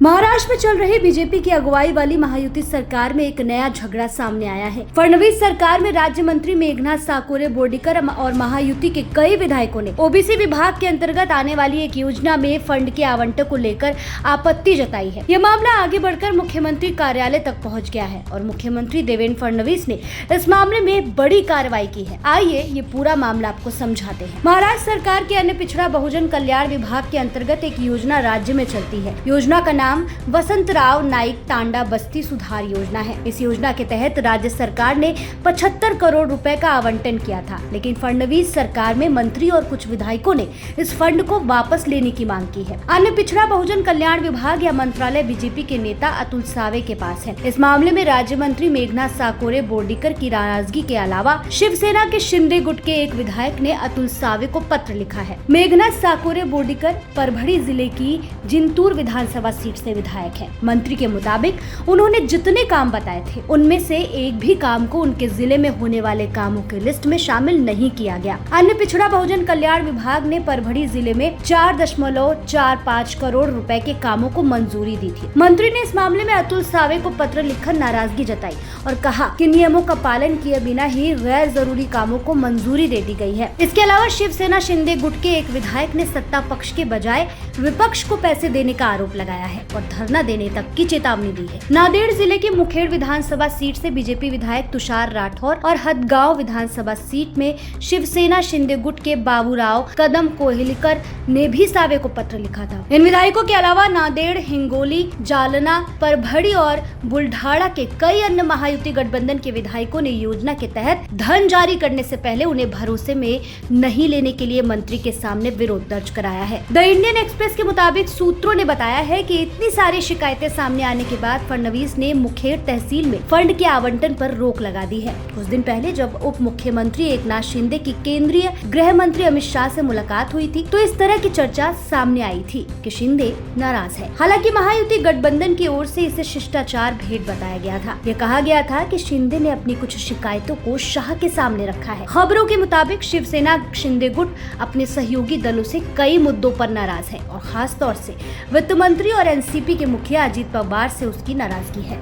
महाराष्ट्र में चल रही बीजेपी की अगुवाई वाली महायुति सरकार में एक नया झगड़ा सामने आया है। फडणवीस सरकार में राज्य मंत्री मेघनाथ साकोरे बोर्डीकर और महायुति के कई विधायकों ने ओबीसी विभाग के अंतर्गत आने वाली एक योजना में फंड के आवंटन को लेकर आपत्ति जताई है। यह मामला आगे बढ़कर मुख्यमंत्री कार्यालय तक पहुँच गया है और मुख्यमंत्री देवेंद्र फडणवीस ने इस मामले में बड़ी कार्रवाई की है। आइए ये पूरा मामला आपको समझाते हैं। महाराष्ट्र सरकार के अन्य पिछड़ा बहुजन कल्याण विभाग के अंतर्गत एक योजना राज्य में चलती है। योजना का नाम वसंतराव नाइक तांडा बस्ती सुधार योजना है। इस योजना के तहत राज्य सरकार ने 75 करोड़ रुपए का आवंटन किया था, लेकिन फडणवीस सरकार में मंत्री और कुछ विधायकों ने इस फंड को वापस लेने की मांग की है। अन्य पिछड़ा बहुजन कल्याण विभाग या मंत्रालय बीजेपी के नेता अतुल सावे के पास है। इस मामले में राज्य मंत्री मेघनाथ साकोरे बोर्डीकर की नाराजगी के अलावा शिवसेना के शिंदे गुट के एक विधायक ने अतुल सावे को पत्र लिखा है। मेघनाथ साकोरे बोर्डीकर परभड़ी जिले की जिंतूर विधानसभा सीट से विधायक है। मंत्री के मुताबिक उन्होंने जितने काम बताए थे उनमें से एक भी काम को उनके जिले में होने वाले कामों की लिस्ट में शामिल नहीं किया गया। अन्य पिछड़ा बहुजन कल्याण विभाग ने परभड़ी जिले में 4.45 करोड़ रुपए के कामों को मंजूरी दी थी। मंत्री ने इस मामले में अतुल सावे को पत्र लिखकर नाराजगी जताई और कहा कि नियमों का पालन किए बिना ही गैर जरूरी कामों को मंजूरी दे दी गई है। इसके अलावा शिवसेना शिंदे गुट के एक विधायक ने सत्ता पक्ष के बजाय विपक्ष को पैसे देने का आरोप लगाया है और धरना देने तक की चेतावनी दी है। नांदेड़ जिले की मुखेड़ विधानसभा सीट से बीजेपी विधायक तुषार राठौर और हदगांव विधानसभा सीट में शिवसेना शिंदे गुट के बाबूराव कदम कोहलीकर ने भी सावे को पत्र लिखा था। इन विधायकों के अलावा नांदेड़, हिंगोली, जालना, परभड़ी और बुल्ढाड़ा के कई अन्य महायुति गठबंधन के विधायकों ने योजना के तहत धन जारी करने से पहले उन्हें भरोसे में नहीं लेने के लिए मंत्री के सामने विरोध दर्ज कराया है। द इंडियन एक्सप्रेस के मुताबिक सूत्रों ने बताया है कि इतनी सारी शिकायतें सामने आने के बाद फडणवीस ने मुखेड़ तहसील में फंड के आवंटन पर रोक लगा दी है। कुछ दिन पहले जब उप मुख्यमंत्री एकनाथ शिंदे की केंद्रीय गृह मंत्री अमित शाह से मुलाकात हुई थी तो इस तरह की चर्चा सामने आई थी कि शिंदे नाराज है। हालांकि महायुति गठबंधन की ओर से इसे शिष्टाचार भेंट बताया गया था। यह कहा गया था कि शिंदे ने अपनी कुछ शिकायतों को शाह के सामने रखा है। खबरों के मुताबिक शिवसेना शिंदे गुट अपने सहयोगी दलों से कई मुद्दों पर नाराज है और खास तौर से वित्त मंत्री और एनसीपी के मुखिया अजित पवार से उसकी नाराजगी है।